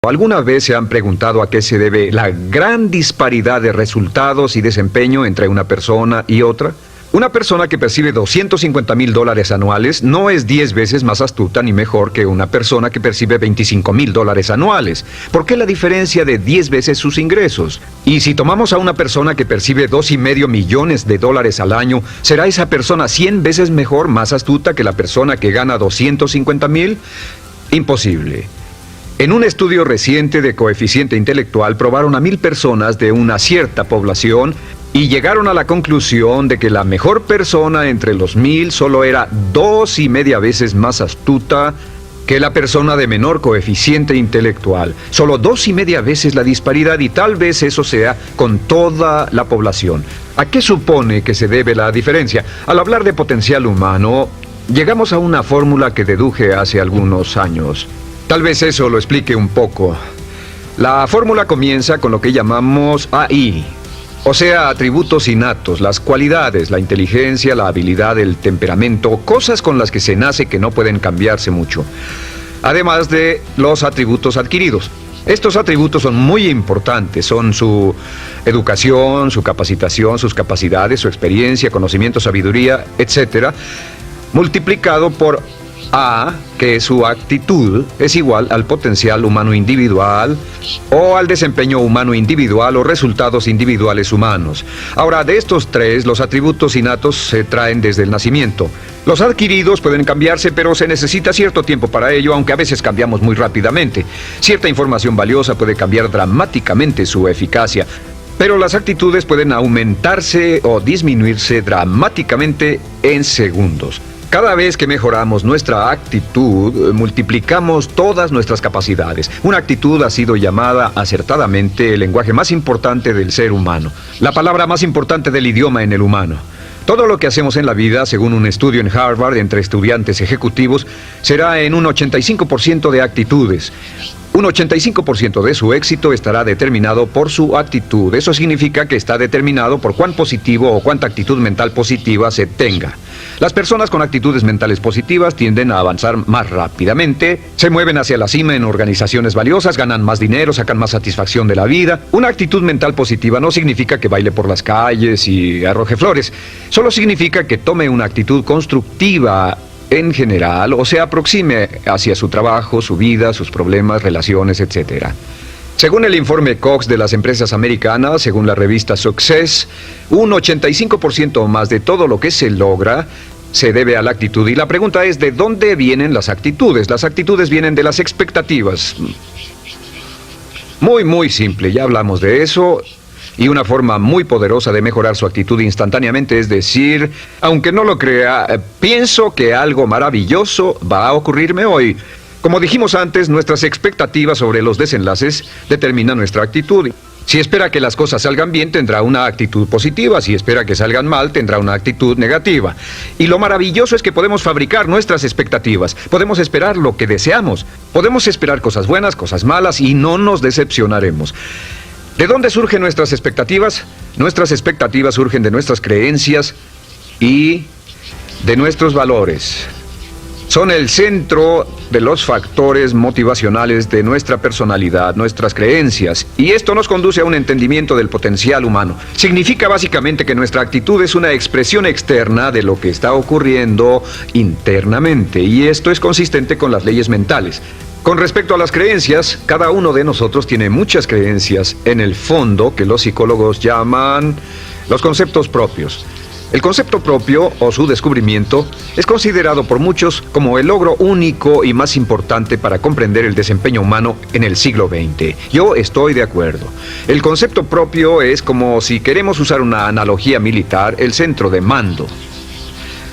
¿Alguna vez se han preguntado a qué se debe la gran disparidad de resultados y desempeño entre una persona y otra? Una persona que percibe $250,000 anuales no es 10 veces más astuta ni mejor que una persona que percibe $25,000 anuales. ¿Por qué la diferencia de 10 veces sus ingresos? Y si tomamos a una persona que percibe $2,5 millones al año, ¿será esa persona 100 veces mejor, más astuta que la persona que gana $250,000? Imposible. En un estudio reciente de coeficiente intelectual probaron a 1,000 personas de una cierta población y llegaron a la conclusión de que la mejor persona entre los 1,000 solo era 2,5 veces más astuta que la persona de menor coeficiente intelectual. Solo 2,5 veces la disparidad, y tal vez eso sea con toda la población. ¿A qué supone que se debe la diferencia? Al hablar de potencial humano, llegamos a una fórmula que deduje hace algunos años. Tal vez eso lo explique un poco. La fórmula comienza con lo que llamamos AI, o sea, atributos innatos, las cualidades, la inteligencia, la habilidad, el temperamento, cosas con las que se nace que no pueden cambiarse mucho. Además de los atributos adquiridos. Estos atributos son muy importantes, son su educación, su capacitación, sus capacidades, su experiencia, conocimiento, sabiduría, etc., multiplicado por A, que su actitud es igual al potencial humano individual o al desempeño humano individual o resultados individuales humanos. Ahora, de estos tres, los atributos innatos se traen desde el nacimiento. Los adquiridos pueden cambiarse, pero se necesita cierto tiempo para ello, aunque a veces cambiamos muy rápidamente. Cierta información valiosa puede cambiar dramáticamente su eficacia, pero las actitudes pueden aumentarse o disminuirse dramáticamente en segundos. Cada vez que mejoramos nuestra actitud, multiplicamos todas nuestras capacidades. Una actitud ha sido llamada acertadamente el lenguaje más importante del ser humano, la palabra más importante del idioma en el humano. Todo lo que hacemos en la vida, según un estudio en Harvard entre estudiantes ejecutivos, será en un 85% de actitudes. Un 85% de su éxito estará determinado por su actitud. Eso significa que está determinado por cuán positivo o cuánta actitud mental positiva se tenga. Las personas con actitudes mentales positivas tienden a avanzar más rápidamente, se mueven hacia la cima en organizaciones valiosas, ganan más dinero, sacan más satisfacción de la vida. Una actitud mental positiva no significa que baile por las calles y arroje flores. Solo significa que tome una actitud constructiva en general, o se aproxime hacia su trabajo, su vida, sus problemas, relaciones, etc. Según el informe Cox de las empresas americanas, según la revista Success, un 85% más de todo lo que se logra se debe a la actitud. Y la pregunta es, ¿de dónde vienen las actitudes? Las actitudes vienen de las expectativas. Muy simple, ya hablamos de eso. Y una forma muy poderosa de mejorar su actitud instantáneamente es decir, aunque no lo crea, pienso que algo maravilloso va a ocurrirme hoy. Como dijimos antes, nuestras expectativas sobre los desenlaces determinan nuestra actitud. Si espera que las cosas salgan bien, tendrá una actitud positiva. Si espera que salgan mal, tendrá una actitud negativa. Y lo maravilloso es que podemos fabricar nuestras expectativas. Podemos esperar lo que deseamos. Podemos esperar cosas buenas, cosas malas, y no nos decepcionaremos. ¿De dónde surgen nuestras expectativas? Nuestras expectativas surgen de nuestras creencias y de nuestros valores. Son el centro de los factores motivacionales de nuestra personalidad, nuestras creencias. Y esto nos conduce a un entendimiento del potencial humano. Significa básicamente que nuestra actitud es una expresión externa de lo que está ocurriendo internamente. Y esto es consistente con las leyes mentales. Con respecto a las creencias, cada uno de nosotros tiene muchas creencias en el fondo que los psicólogos llaman los conceptos propios. El concepto propio, o su descubrimiento, es considerado por muchos como el logro único y más importante para comprender el desempeño humano en el siglo XX. Yo estoy de acuerdo. El concepto propio es como, si queremos usar una analogía militar, el centro de mando.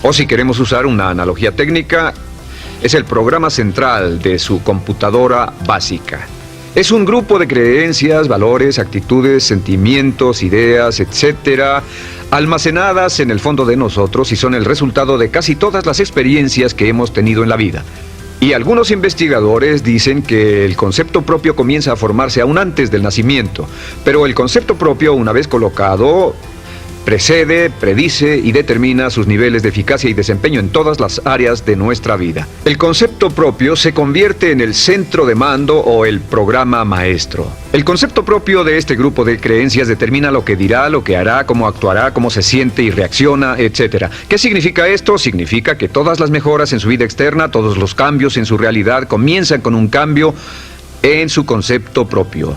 O si queremos usar una analogía técnica, es el programa central de su computadora básica. Es un grupo de creencias, valores, actitudes, sentimientos, ideas, etc., almacenadas en el fondo de nosotros y son el resultado de casi todas las experiencias que hemos tenido en la vida. Y algunos investigadores dicen que el concepto propio comienza a formarse aún antes del nacimiento, pero el concepto propio, una vez colocado, Precede, predice y determina sus niveles de eficacia y desempeño en todas las áreas de nuestra vida. El concepto propio se convierte en el centro de mando o el programa maestro. El concepto propio de este grupo de creencias determina lo que dirá, lo que hará, cómo actuará, cómo se siente y reacciona, etc. ¿Qué significa esto? Significa que todas las mejoras en su vida externa, todos los cambios en su realidad comienzan con un cambio en su concepto propio.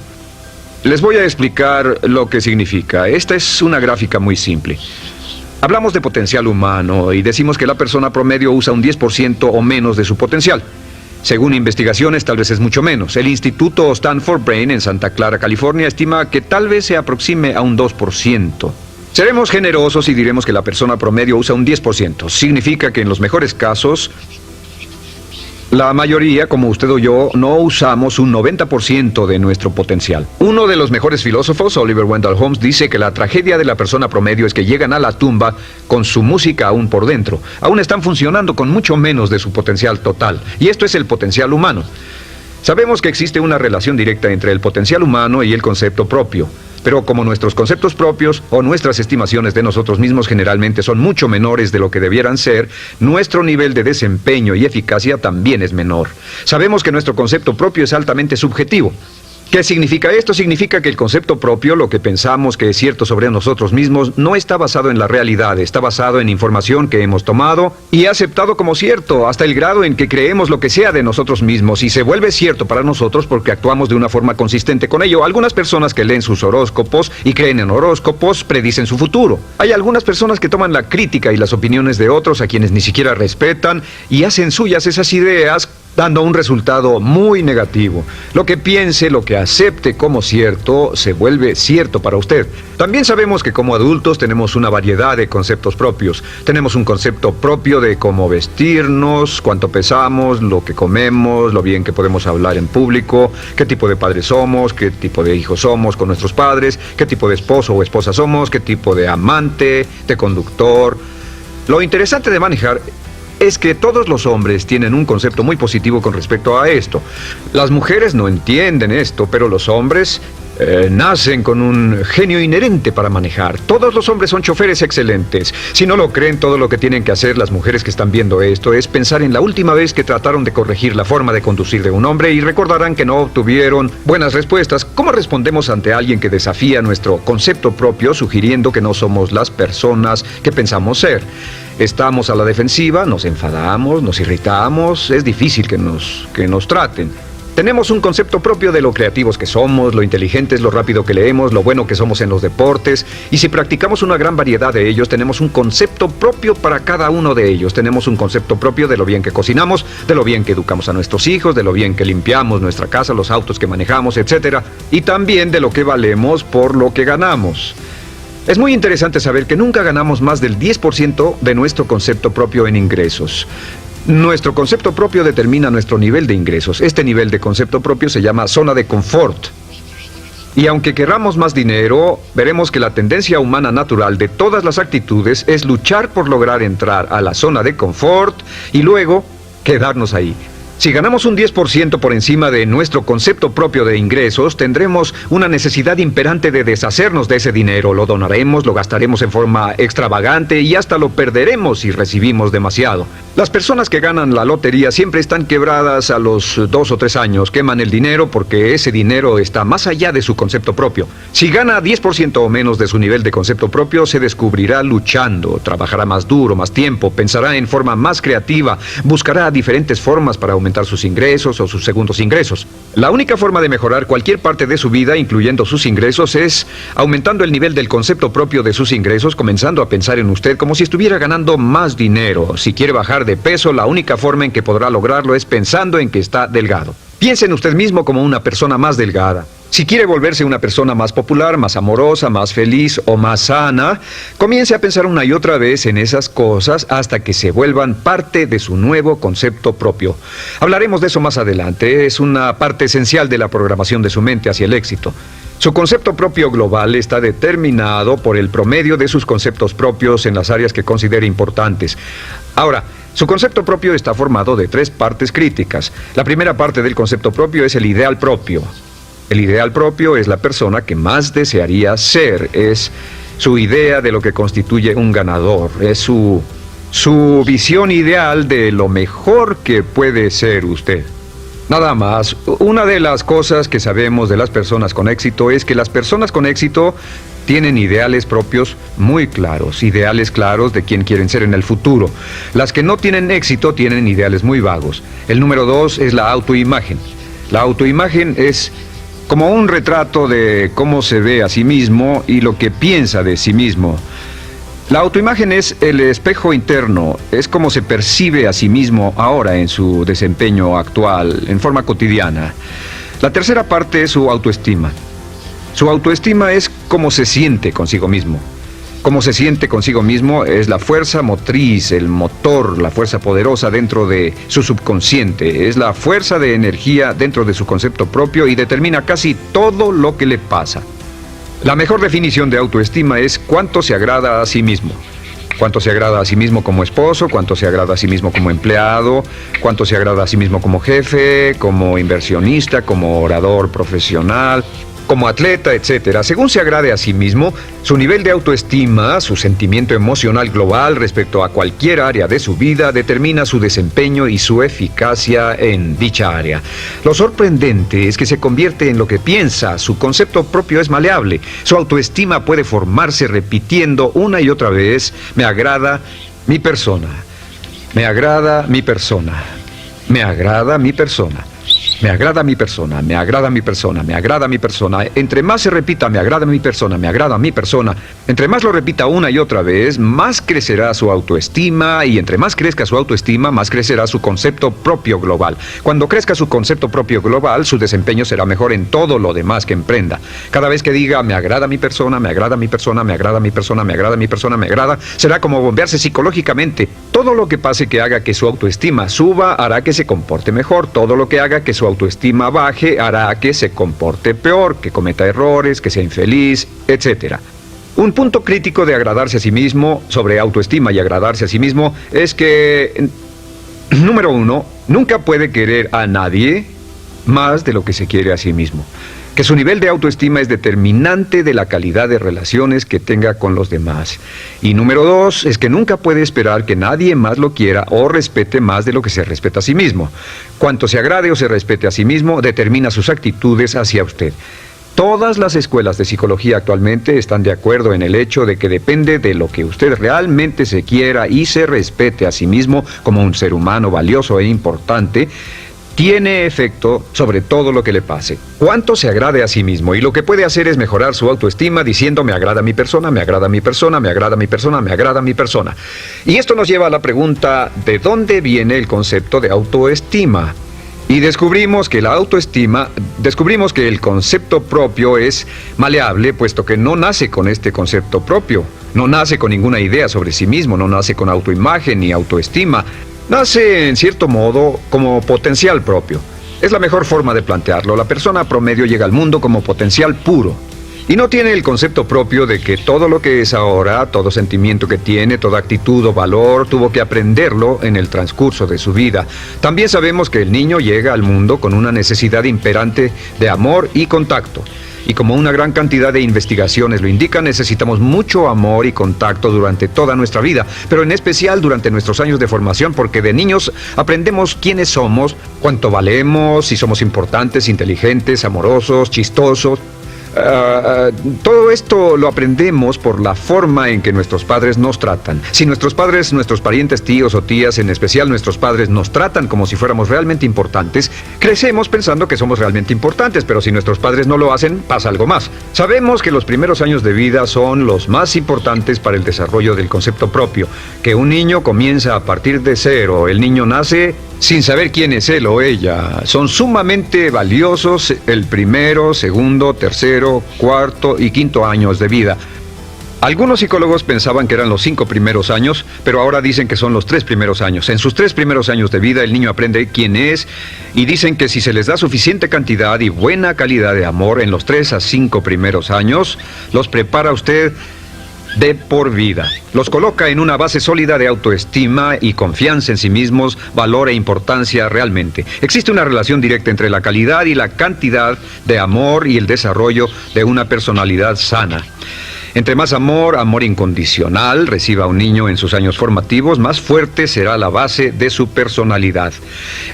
Les voy a explicar lo que significa. Esta es una gráfica muy simple. Hablamos de potencial humano y decimos que la persona promedio usa un 10% o menos de su potencial. Según investigaciones, tal vez es mucho menos. El Instituto Stanford Brain en Santa Clara, California, estima que tal vez se aproxime a un 2%. Seremos generosos y diremos que la persona promedio usa un 10%. Significa que en los mejores casos, la mayoría, como usted o yo, no usamos un 90% de nuestro potencial. Uno de los mejores filósofos, Oliver Wendell Holmes, dice que la tragedia de la persona promedio es que llegan a la tumba con su música aún por dentro. Aún están funcionando con mucho menos de su potencial total. Y esto es el potencial humano. Sabemos que existe una relación directa entre el potencial humano y el concepto propio. Pero como nuestros conceptos propios o nuestras estimaciones de nosotros mismos generalmente son mucho menores de lo que debieran ser, nuestro nivel de desempeño y eficacia también es menor. Sabemos que nuestro concepto propio es altamente subjetivo. ¿Qué significa esto? Significa que el concepto propio, lo que pensamos que es cierto sobre nosotros mismos, no está basado en la realidad, está basado en información que hemos tomado y aceptado como cierto, hasta el grado en que creemos lo que sea de nosotros mismos y se vuelve cierto para nosotros porque actuamos de una forma consistente con ello. Algunas personas que leen sus horóscopos y creen en horóscopos predicen su futuro. Hay algunas personas que toman la crítica y las opiniones de otros a quienes ni siquiera respetan y hacen suyas esas ideas, dando un resultado muy negativo. Lo que piense, lo que acepte como cierto, se vuelve cierto para usted. También sabemos que como adultos tenemos una variedad de conceptos propios. Tenemos un concepto propio de cómo vestirnos, cuánto pesamos, lo que comemos, lo bien que podemos hablar en público, qué tipo de padres somos, qué tipo de hijos somos con nuestros padres, qué tipo de esposo o esposa somos, qué tipo de amante, de conductor. Lo interesante de manejar es que todos los hombres tienen un concepto muy positivo con respecto a esto. Las mujeres no entienden esto, pero los hombres nacen con un genio inherente para manejar. Todos los hombres son choferes excelentes. Si no lo creen, todo lo que tienen que hacer las mujeres que están viendo esto es pensar en la última vez que trataron de corregir la forma de conducir de un hombre y recordarán que no obtuvieron buenas respuestas. ¿Cómo respondemos ante alguien que desafía nuestro concepto propio, sugiriendo que no somos las personas que pensamos ser? Estamos a la defensiva, nos enfadamos, nos irritamos, es difícil que nos traten. Tenemos un concepto propio de lo creativos que somos, lo inteligentes, lo rápido que leemos, lo bueno que somos en los deportes, y si practicamos una gran variedad de ellos, tenemos un concepto propio para cada uno de ellos. Tenemos un concepto propio de lo bien que cocinamos, de lo bien que educamos a nuestros hijos, de lo bien que limpiamos nuestra casa, los autos que manejamos, etc. Y también de lo que valemos por lo que ganamos. Es muy interesante saber que nunca ganamos más del 10% de nuestro concepto propio en ingresos. Nuestro concepto propio determina nuestro nivel de ingresos. Este nivel de concepto propio se llama zona de confort. Y aunque querramos más dinero, veremos que la tendencia humana natural de todas las actitudes es luchar por lograr entrar a la zona de confort y luego quedarnos ahí. Si ganamos un 10% por encima de nuestro concepto propio de ingresos, tendremos una necesidad imperante de deshacernos de ese dinero. Lo donaremos, lo gastaremos en forma extravagante y hasta lo perderemos si recibimos demasiado. Las personas que ganan la lotería siempre están quebradas a los 2 o 3 años. Queman el dinero porque ese dinero está más allá de su concepto propio. Si gana 10% o menos de su nivel de concepto propio, se descubrirá luchando, trabajará más duro, más tiempo, pensará en forma más creativa, buscará diferentes formas para aumentar sus ingresos o sus segundos ingresos. La única forma de mejorar cualquier parte de su vida, incluyendo sus ingresos, es aumentando el nivel del concepto propio de sus ingresos, comenzando a pensar en usted como si estuviera ganando más dinero. Si quiere bajar de peso, la única forma en que podrá lograrlo es pensando en que está delgado. Piense en usted mismo como una persona más delgada. Si quiere volverse una persona más popular, más amorosa, más feliz o más sana, comience a pensar una y otra vez en esas cosas hasta que se vuelvan parte de su nuevo concepto propio. Hablaremos de eso más adelante. Es una parte esencial de la programación de su mente hacia el éxito. Su concepto propio global está determinado por el promedio de sus conceptos propios en las áreas que considere importantes. Ahora, su concepto propio está formado de 3 partes críticas. La primera parte del concepto propio es el ideal propio. El ideal propio es la persona que más desearía ser, es su idea de lo que constituye un ganador, es su visión ideal de lo mejor que puede ser usted. Nada más, una de las cosas que sabemos de las personas con éxito es que las personas con éxito tienen ideales propios muy claros, ideales claros de quién quieren ser en el futuro. Las que no tienen éxito tienen ideales muy vagos. El número 2 es la autoimagen. La autoimagen es como un retrato de cómo se ve a sí mismo y lo que piensa de sí mismo. La autoimagen es el espejo interno, es como se percibe a sí mismo ahora en su desempeño actual, en forma cotidiana. La tercera parte es su autoestima. Su autoestima es cómo se siente consigo mismo. Cómo se siente consigo mismo es la fuerza motriz, el motor, la fuerza poderosa dentro de su subconsciente. Es la fuerza de energía dentro de su concepto propio y determina casi todo lo que le pasa. La mejor definición de autoestima es cuánto se agrada a sí mismo. Cuánto se agrada a sí mismo como esposo, cuánto se agrada a sí mismo como empleado, cuánto se agrada a sí mismo como jefe, como inversionista, como orador profesional, como atleta, etcétera. Según se agrade a sí mismo, su nivel de autoestima, su sentimiento emocional global respecto a cualquier área de su vida, determina su desempeño y su eficacia en dicha área. Lo sorprendente es que se convierte en lo que piensa, su concepto propio es maleable, su autoestima puede formarse repitiendo una y otra vez: me agrada mi persona, me agrada mi persona, me agrada mi persona. Me agrada mi persona, me agrada mi persona, me agrada mi persona. Entre más se repita me agrada mi persona, me agrada mi persona, entre más lo repita una y otra vez, más crecerá su autoestima, y entre más crezca su autoestima, más crecerá su concepto propio global. Cuando crezca su concepto propio global, su desempeño será mejor en todo lo demás que emprenda. Cada vez que diga me agrada mi persona, me agrada mi persona, me agrada mi persona, me agrada mi persona, me agrada, será como bombearse psicológicamente. Todo lo que pase que haga que su autoestima suba hará que se comporte mejor. Todo lo que haga que su autoestima baje hará que se comporte peor, que cometa errores, que sea infeliz, etc. Un punto crítico de agradarse a sí mismo, sobre autoestima y agradarse a sí mismo, es que, número 1, nunca puede querer a nadie más de lo que se quiere a sí mismo. Que su nivel de autoestima es determinante de la calidad de relaciones que tenga con los demás. Y número 2, es que nunca puede esperar que nadie más lo quiera o respete más de lo que se respeta a sí mismo. Cuanto se agrade o se respete a sí mismo, determina sus actitudes hacia usted. Todas las escuelas de psicología actualmente están de acuerdo en el hecho de que depende de lo que usted realmente se quiera y se respete a sí mismo como un ser humano valioso e importante, tiene efecto sobre todo lo que le pase. Cuánto se agrade a sí mismo, y lo que puede hacer es mejorar su autoestima diciendo me agrada mi persona, me agrada mi persona, me agrada mi persona, me agrada mi persona. Y esto nos lleva a la pregunta: ¿de dónde viene el concepto de autoestima? Y descubrimos que el concepto propio es maleable, puesto que no nace con este concepto propio, no nace con ninguna idea sobre sí mismo, no nace con autoimagen ni autoestima. Nace, en cierto modo, como potencial propio. Es la mejor forma de plantearlo. La persona promedio llega al mundo como potencial puro. Y no tiene el concepto propio de que todo lo que es ahora, todo sentimiento que tiene, toda actitud o valor, tuvo que aprenderlo en el transcurso de su vida. También sabemos que el niño llega al mundo con una necesidad imperante de amor y contacto. Y como una gran cantidad de investigaciones lo indican, necesitamos mucho amor y contacto durante toda nuestra vida, pero en especial durante nuestros años de formación, porque de niños aprendemos quiénes somos, cuánto valemos, si somos importantes, inteligentes, amorosos, chistosos. Todo esto lo aprendemos por la forma en que nuestros padres nos tratan. Si nuestros padres, nuestros parientes, tíos o tías, en especial nuestros padres, nos tratan como si fuéramos realmente importantes, crecemos pensando que somos realmente importantes, pero si nuestros padres no lo hacen, pasa algo más. Sabemos que los primeros años de vida son los más importantes para el desarrollo del concepto propio, que un niño comienza a partir de cero. El niño nace sin saber quién es él o ella. Son sumamente valiosos el primero, segundo, tercero, cuarto y quinto años de vida. Algunos psicólogos pensaban que eran los 5 primeros años, pero ahora dicen que son los 3 primeros años. En sus 3 primeros años de vida el niño aprende quién es, y dicen que si se les da suficiente cantidad y buena calidad de amor en los 3 a 5 primeros años, los prepara usted de por vida. Los coloca en una base sólida de autoestima y confianza en sí mismos, valor e importancia realmente. Existe una relación directa entre la calidad y la cantidad de amor y el desarrollo de una personalidad sana. Entre más amor, amor incondicional, reciba un niño en sus años formativos, más fuerte será la base de su personalidad.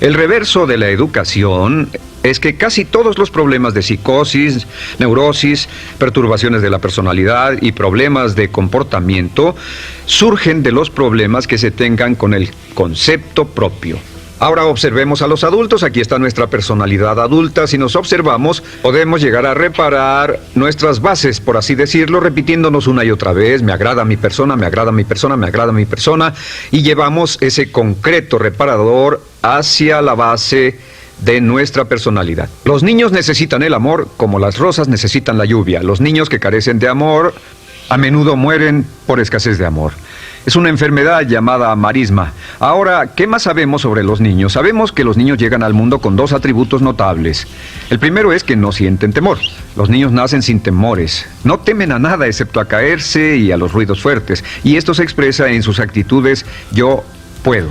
El reverso de la educación es que casi todos los problemas de psicosis, neurosis, perturbaciones de la personalidad y problemas de comportamiento surgen de los problemas que se tengan con el concepto propio. Ahora observemos a los adultos. Aquí está nuestra personalidad adulta. Si nos observamos, podemos llegar a reparar nuestras bases, por así decirlo, repitiéndonos una y otra vez: me agrada mi persona, me agrada mi persona, me agrada mi persona, y llevamos ese concreto reparador hacia la base de nuestra personalidad. Los niños necesitan el amor como las rosas necesitan la lluvia. Los niños que carecen de amor a menudo mueren por escasez de amor. Es una enfermedad llamada marisma. Ahora, ¿qué más sabemos sobre los niños? Sabemos que los niños llegan al mundo con dos atributos notables. El primero es que no sienten temor. Los niños nacen sin temores. No temen a nada excepto a caerse y a los ruidos fuertes. Y esto se expresa en sus actitudes: yo puedo.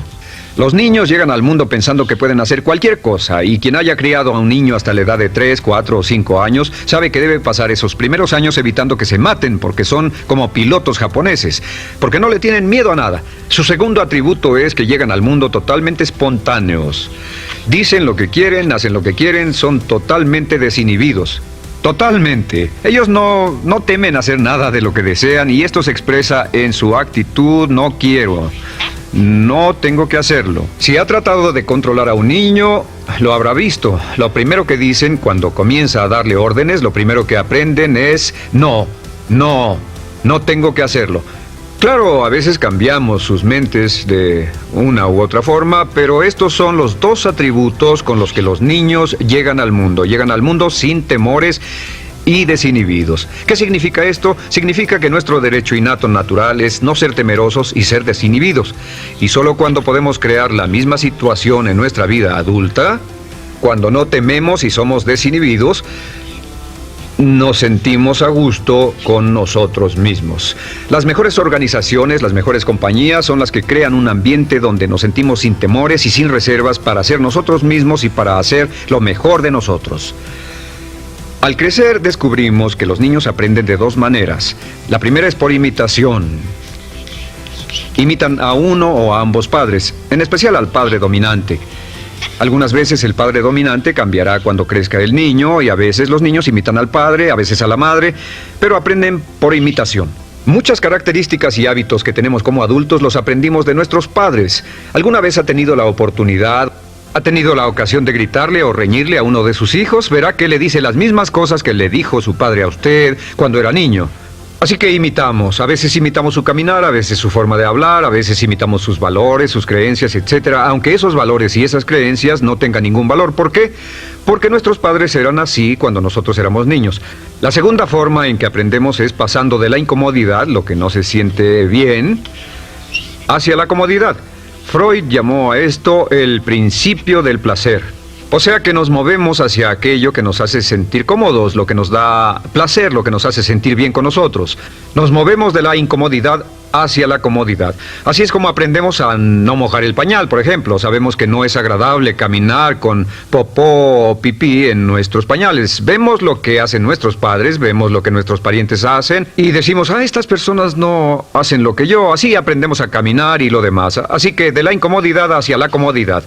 Los niños llegan al mundo pensando que pueden hacer cualquier cosa, y quien haya criado a un niño hasta la edad de 3, 4 o 5 años sabe que debe pasar esos primeros años evitando que se maten, porque son como pilotos japoneses, porque no le tienen miedo a nada. Su segundo atributo es que llegan al mundo totalmente espontáneos. Dicen lo que quieren, hacen lo que quieren, son totalmente desinhibidos. Totalmente. Ellos no temen hacer nada de lo que desean, y esto se expresa en su actitud: no quiero. No tengo que hacerlo. Si ha tratado de controlar a un niño, lo habrá visto. Lo primero que dicen cuando comienza a darle órdenes, lo primero que aprenden es: no tengo que hacerlo. Claro, a veces cambiamos sus mentes de una u otra forma, pero estos son los dos atributos con los que los niños llegan al mundo. Llegan al mundo sin temores y desinhibidos. ¿Qué significa esto? Significa que nuestro derecho innato natural es no ser temerosos y ser desinhibidos. Y solo cuando podemos crear la misma situación en nuestra vida adulta, cuando no tememos y somos desinhibidos, nos sentimos a gusto con nosotros mismos. Las mejores organizaciones, las mejores compañías son las que crean un ambiente donde nos sentimos sin temores y sin reservas para ser nosotros mismos y para hacer lo mejor de nosotros. Al crecer descubrimos que los niños aprenden de dos maneras. La primera es por imitación. Imitan a uno o a ambos padres, en especial al padre dominante. Algunas veces el padre dominante cambiará cuando crezca el niño, y a veces los niños imitan al padre, a veces a la madre, pero aprenden por imitación. Muchas características y hábitos que tenemos como adultos los aprendimos de nuestros padres. ¿Alguna vez ha tenido la ocasión de gritarle o reñirle a uno de sus hijos? Verá que le dice las mismas cosas que le dijo su padre a usted cuando era niño. Así que imitamos. A veces imitamos su caminar, a veces su forma de hablar, a veces imitamos sus valores, sus creencias, etc. Aunque esos valores y esas creencias no tengan ningún valor. ¿Por qué? Porque nuestros padres eran así cuando nosotros éramos niños. La segunda forma en que aprendemos es pasando de la incomodidad, lo que no se siente bien, hacia la comodidad. Freud llamó a esto el principio del placer. O sea que nos movemos hacia aquello que nos hace sentir cómodos, lo que nos da placer, lo que nos hace sentir bien con nosotros. Nos movemos de la incomodidad hacia la comodidad. Así es como aprendemos a no mojar el pañal, por ejemplo. Sabemos que no es agradable caminar con popó o pipí en nuestros pañales. Vemos lo que hacen nuestros padres, vemos lo que nuestros parientes hacen y decimos: estas personas no hacen lo que yo. Así aprendemos a caminar y lo demás. Así que de la incomodidad hacia la comodidad.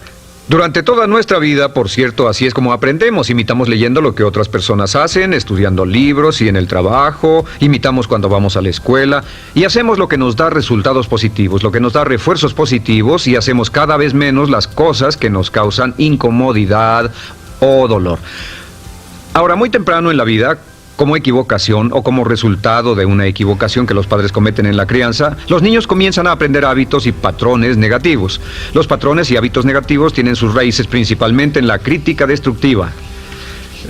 Durante toda nuestra vida, por cierto, así es como aprendemos. Imitamos leyendo lo que otras personas hacen, estudiando libros y en el trabajo, imitamos cuando vamos a la escuela, y hacemos lo que nos da resultados positivos, lo que nos da refuerzos positivos, y hacemos cada vez menos las cosas que nos causan incomodidad o dolor. Ahora, muy temprano en la vida, como equivocación o como resultado de una equivocación que los padres cometen en la crianza, los niños comienzan a aprender hábitos y patrones negativos. Los patrones y hábitos negativos tienen sus raíces principalmente en la crítica destructiva.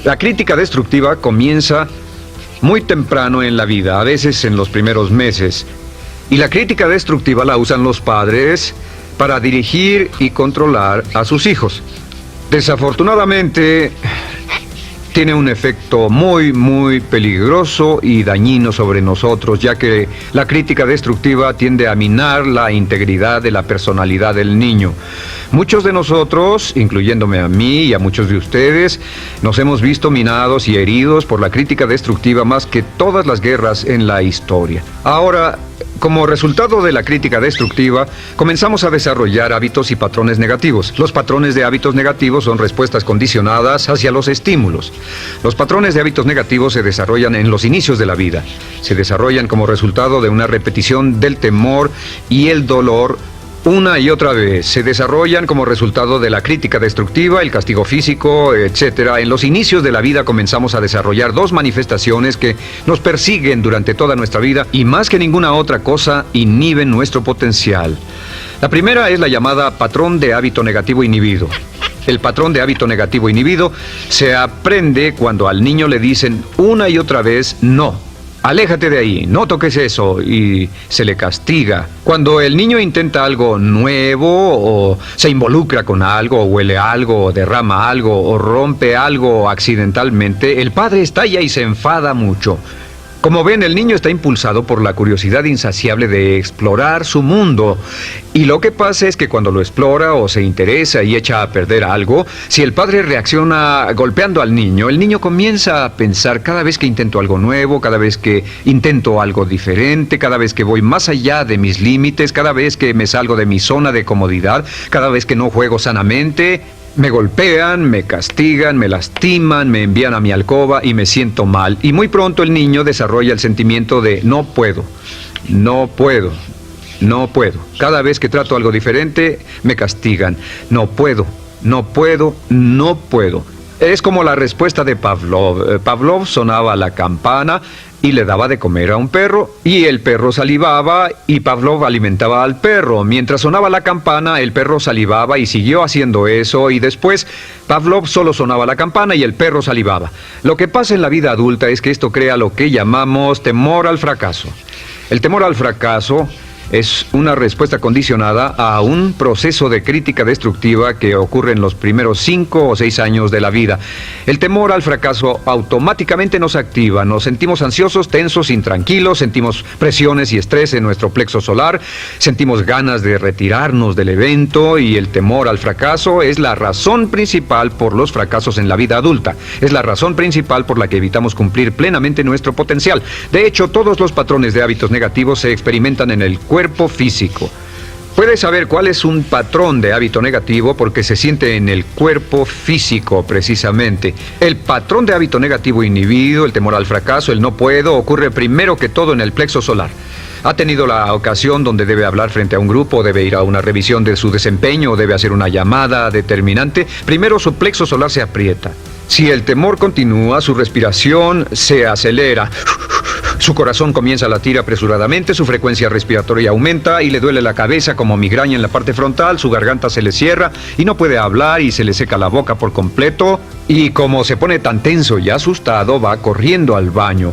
La crítica destructiva comienza muy temprano en la vida, a veces en los primeros meses. Y la crítica destructiva la usan los padres para dirigir y controlar a sus hijos. Desafortunadamente, tiene un efecto muy peligroso y dañino sobre nosotros, ya que la crítica destructiva tiende a minar la integridad de la personalidad del niño. Muchos de nosotros, incluyéndome a mí y a muchos de ustedes, nos hemos visto minados y heridos por la crítica destructiva más que todas las guerras en la historia. Ahora, como resultado de la crítica destructiva, comenzamos a desarrollar hábitos y patrones negativos. Los patrones de hábitos negativos son respuestas condicionadas hacia los estímulos. Los patrones de hábitos negativos se desarrollan en los inicios de la vida. Se desarrollan como resultado de una repetición del temor y el dolor una y otra vez. Se desarrollan como resultado de la crítica destructiva, el castigo físico, etc. En los inicios de la vida comenzamos a desarrollar dos manifestaciones que nos persiguen durante toda nuestra vida y más que ninguna otra cosa inhiben nuestro potencial. La primera es la llamada patrón de hábito negativo inhibido. El patrón de hábito negativo inhibido se aprende cuando al niño le dicen una y otra vez no. Aléjate de ahí, no toques eso, y se le castiga. Cuando el niño intenta algo nuevo, o se involucra con algo, o huele algo, o derrama algo, o rompe algo accidentalmente, el padre estalla y se enfada mucho. Como ven, el niño está impulsado por la curiosidad insaciable de explorar su mundo. Y lo que pasa es que cuando lo explora o se interesa y echa a perder algo, si el padre reacciona golpeando al niño, el niño comienza a pensar cada vez que intento algo nuevo, cada vez que intento algo diferente, cada vez que voy más allá de mis límites, cada vez que me salgo de mi zona de comodidad, cada vez que no juego sanamente, me golpean, me castigan, me lastiman, me envían a mi alcoba y me siento mal. Y muy pronto el niño desarrolla el sentimiento de no puedo, no puedo, no puedo. Cada vez que trato algo diferente, me castigan. No puedo, no puedo, no puedo. Es como la respuesta de Pavlov. Pavlov sonaba la campana y le daba de comer a un perro, y el perro salivaba, y Pavlov alimentaba al perro. Mientras sonaba la campana, el perro salivaba y siguió haciendo eso, y después Pavlov solo sonaba la campana y el perro salivaba. Lo que pasa en la vida adulta es que esto crea lo que llamamos temor al fracaso. El temor al fracaso es una respuesta condicionada a un proceso de crítica destructiva que ocurre en los primeros 5 o 6 años de la vida. El temor al fracaso automáticamente nos activa, nos sentimos ansiosos, tensos, intranquilos, sentimos presiones y estrés en nuestro plexo solar, sentimos ganas de retirarnos del evento, y el temor al fracaso es la razón principal por los fracasos en la vida adulta. Es la razón principal por la que evitamos cumplir plenamente nuestro potencial. De hecho, todos los patrones de hábitos negativos se experimentan en el cuerpo físico. Puedes saber cuál es un patrón de hábito negativo porque se siente en el cuerpo físico, precisamente. El patrón de hábito negativo inhibido, el temor al fracaso, el no puedo, ocurre primero que todo en el plexo solar. ¿Ha tenido la ocasión donde debe hablar frente a un grupo, debe ir a una revisión de su desempeño, o debe hacer una llamada determinante? Primero su plexo solar se aprieta. Si el temor continúa, su respiración se acelera. Su corazón comienza a latir apresuradamente, su frecuencia respiratoria aumenta y le duele la cabeza como migraña en la parte frontal, su garganta se le cierra y no puede hablar y se le seca la boca por completo. Y como se pone tan tenso y asustado, va corriendo al baño.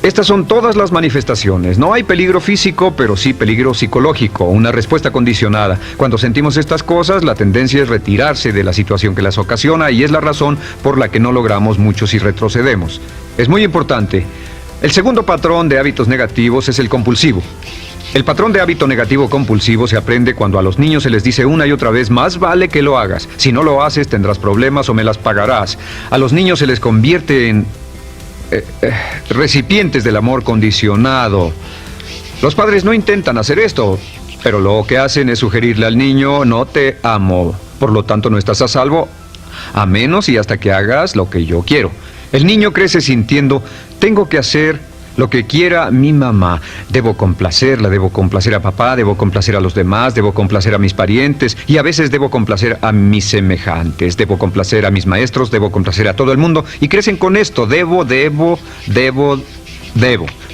Estas son todas las manifestaciones. No hay peligro físico, pero sí peligro psicológico, una respuesta condicionada. Cuando sentimos estas cosas, la tendencia es retirarse de la situación que las ocasiona, y es la razón por la que no logramos mucho si retrocedemos. Es muy importante. El segundo patrón de hábitos negativos es el compulsivo. El patrón de hábito negativo compulsivo se aprende cuando a los niños se les dice una y otra vez: más vale que lo hagas. Si no lo haces, tendrás problemas o me las pagarás. A los niños se les convierte en recipientes del amor condicionado. Los padres no intentan hacer esto, pero lo que hacen es sugerirle al niño: no te amo, por lo tanto no estás a salvo, a menos y hasta que hagas lo que yo quiero. El niño crece sintiendo: tengo que hacer lo que quiera mi mamá, debo complacerla, debo complacer a papá, debo complacer a los demás, debo complacer a mis parientes, y a veces debo complacer a mis semejantes, debo complacer a mis maestros, debo complacer a todo el mundo, y crecen con esto: debo.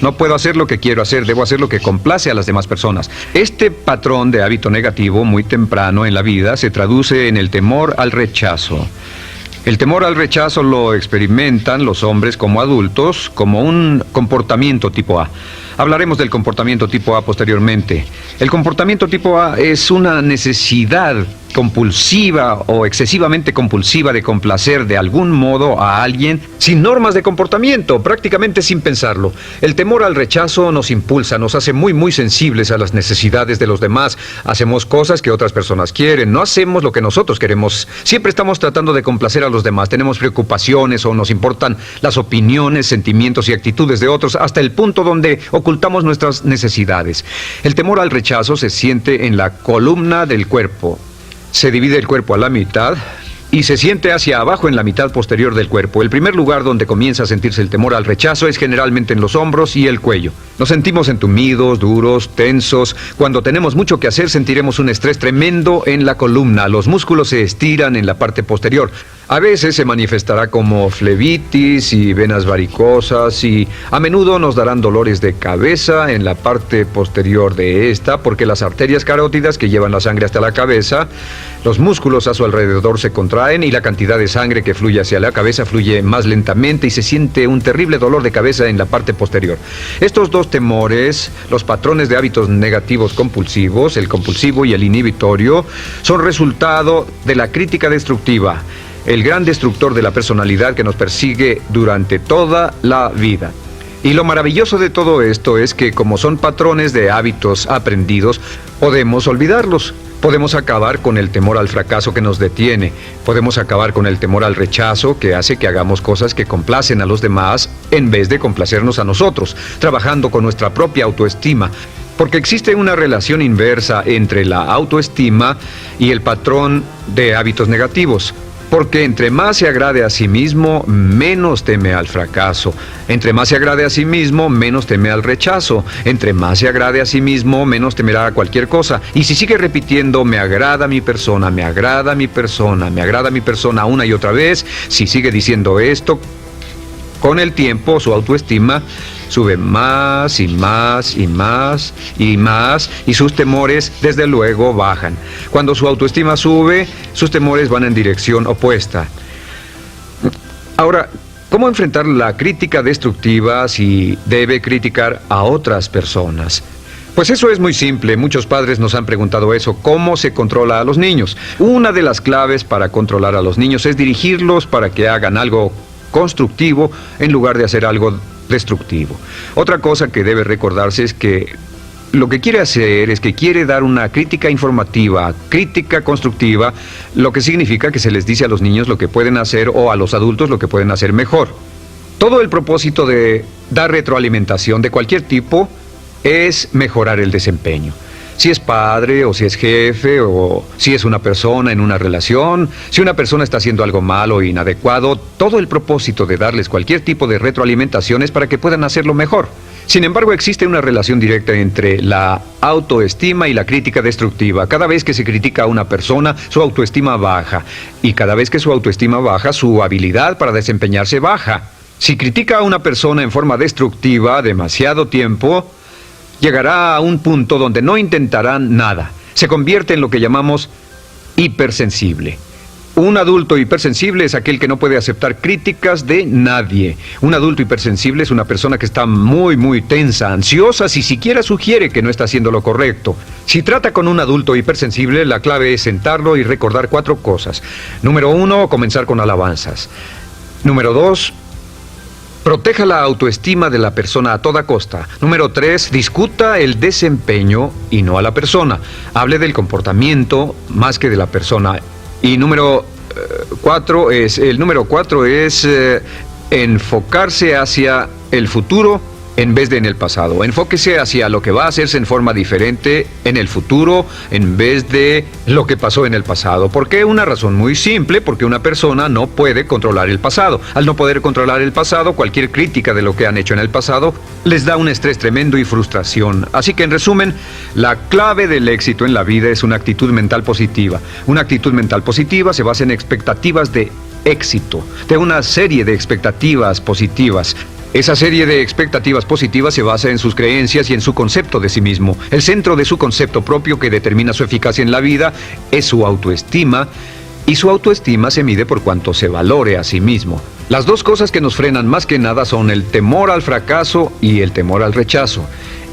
No puedo hacer lo que quiero hacer, debo hacer lo que complace a las demás personas. Este patrón de hábito negativo muy temprano en la vida se traduce en el temor al rechazo. El temor al rechazo lo experimentan los hombres como adultos como un comportamiento tipo A. Hablaremos del comportamiento tipo A posteriormente. El comportamiento tipo A es una necesidad compulsiva o excesivamente compulsiva de complacer de algún modo a alguien sin normas de comportamiento, prácticamente sin pensarlo. El temor al rechazo nos impulsa, nos hace muy sensibles a las necesidades de los demás. Hacemos cosas que otras personas quieren, no hacemos lo que nosotros queremos. Siempre estamos tratando de complacer a los demás. Tenemos preocupaciones o nos importan las opiniones, sentimientos y actitudes de otros hasta el punto donde ocultamos nuestras necesidades. El temor al rechazo se siente en la columna del cuerpo. Se divide el cuerpo a la mitad y se siente hacia abajo en la mitad posterior del cuerpo. El primer lugar donde comienza a sentirse el temor al rechazo es generalmente en los hombros y el cuello. Nos sentimos entumidos, duros, tensos. Cuando tenemos mucho que hacer, sentiremos un estrés tremendo en la columna. Los músculos se estiran en la parte posterior. A veces se manifestará como flebitis y venas varicosas y a menudo nos darán dolores de cabeza en la parte posterior de esta porque las arterias carótidas que llevan la sangre hasta la cabeza, los músculos a su alrededor se contraen y la cantidad de sangre que fluye hacia la cabeza fluye más lentamente y se siente un terrible dolor de cabeza en la parte posterior. Estos dos temores, los patrones de hábitos negativos compulsivos, el compulsivo y el inhibitorio, son resultado de la crítica destructiva, el gran destructor de la personalidad que nos persigue durante toda la vida. Y lo maravilloso de todo esto es que como son patrones de hábitos aprendidos, podemos olvidarlos. Podemos acabar con el temor al fracaso que nos detiene. Podemos acabar con el temor al rechazo que hace que hagamos cosas que complacen a los demás en vez de complacernos a nosotros, trabajando con nuestra propia autoestima. Porque existe una relación inversa entre la autoestima y el patrón de hábitos negativos. Porque entre más se agrade a sí mismo, menos teme al fracaso. Entre más se agrade a sí mismo, menos teme al rechazo. Entre más se agrade a sí mismo, menos temerá a cualquier cosa. Y si sigue repitiendo, me agrada mi persona, me agrada mi persona, me agrada mi persona una y otra vez, si sigue diciendo esto, con el tiempo su autoestima sube más y más y más y más y sus temores desde luego bajan. Cuando su autoestima sube, sus temores van en dirección opuesta. Ahora, ¿cómo enfrentar la crítica destructiva si debe criticar a otras personas? Pues eso es muy simple. Muchos padres nos han preguntado eso. ¿Cómo se controla a los niños? Una de las claves para controlar a los niños es dirigirlos para que hagan algo constructivo en lugar de hacer algo destructivo. Otra cosa que debe recordarse es que lo que quiere hacer es que quiere dar una crítica informativa, crítica constructiva, lo que significa que se les dice a los niños lo que pueden hacer o a los adultos lo que pueden hacer mejor. Todo el propósito de dar retroalimentación de cualquier tipo es mejorar el desempeño. Si es padre o si es jefe o si es una persona en una relación, si una persona está haciendo algo malo o inadecuado, todo el propósito de darles cualquier tipo de retroalimentación es para que puedan hacerlo mejor. Sin embargo, existe una relación directa entre la autoestima y la crítica destructiva. Cada vez que se critica a una persona, su autoestima baja. Y cada vez que su autoestima baja, su habilidad para desempeñarse baja. Si critica a una persona en forma destructiva demasiado tiempo, llegará a un punto donde no intentarán nada. Se convierte en lo que llamamos hipersensible. Un adulto hipersensible es aquel que no puede aceptar críticas de nadie. Un adulto hipersensible es una persona que está muy tensa, ansiosa, si siquiera sugiere que no está haciendo lo correcto. Si trata con un adulto hipersensible, la clave es sentarlo y recordar 4 cosas. Número 1, comenzar con alabanzas. Número 2, proteja la autoestima de la persona a toda costa. Número 3, discuta el desempeño y no a la persona. Hable del comportamiento más que de la persona. Y número 4 es enfocarse hacia el futuro en vez de en el pasado. Enfóquese hacia lo que va a hacerse en forma diferente en el futuro en vez de lo que pasó en el pasado. ¿Por qué? Una razón muy simple, porque una persona no puede controlar el pasado. Al no poder controlar el pasado, cualquier crítica de lo que han hecho en el pasado les da un estrés tremendo y frustración. Así que en resumen, la clave del éxito en la vida es una actitud mental positiva. Una actitud mental positiva se basa en expectativas de éxito, de una serie de expectativas positivas. Esa serie de expectativas positivas se basa en sus creencias y en su concepto de sí mismo. El centro de su concepto propio que determina su eficacia en la vida es su autoestima, y su autoestima se mide por cuanto se valore a sí mismo. Las dos cosas que nos frenan más que nada son el temor al fracaso y el temor al rechazo.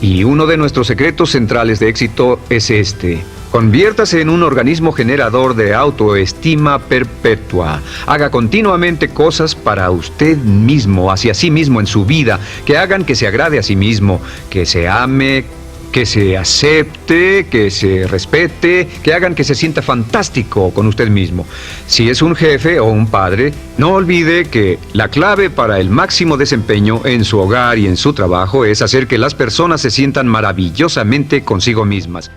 Y uno de nuestros secretos centrales de éxito es este. Conviértase en un organismo generador de autoestima perpetua. Haga continuamente cosas para usted mismo, hacia sí mismo en su vida, que hagan que se agrade a sí mismo, que se ame, que se acepte, que se respete, que hagan que se sienta fantástico con usted mismo. Si es un jefe o un padre, no olvide que la clave para el máximo desempeño en su hogar y en su trabajo es hacer que las personas se sientan maravillosamente consigo mismas.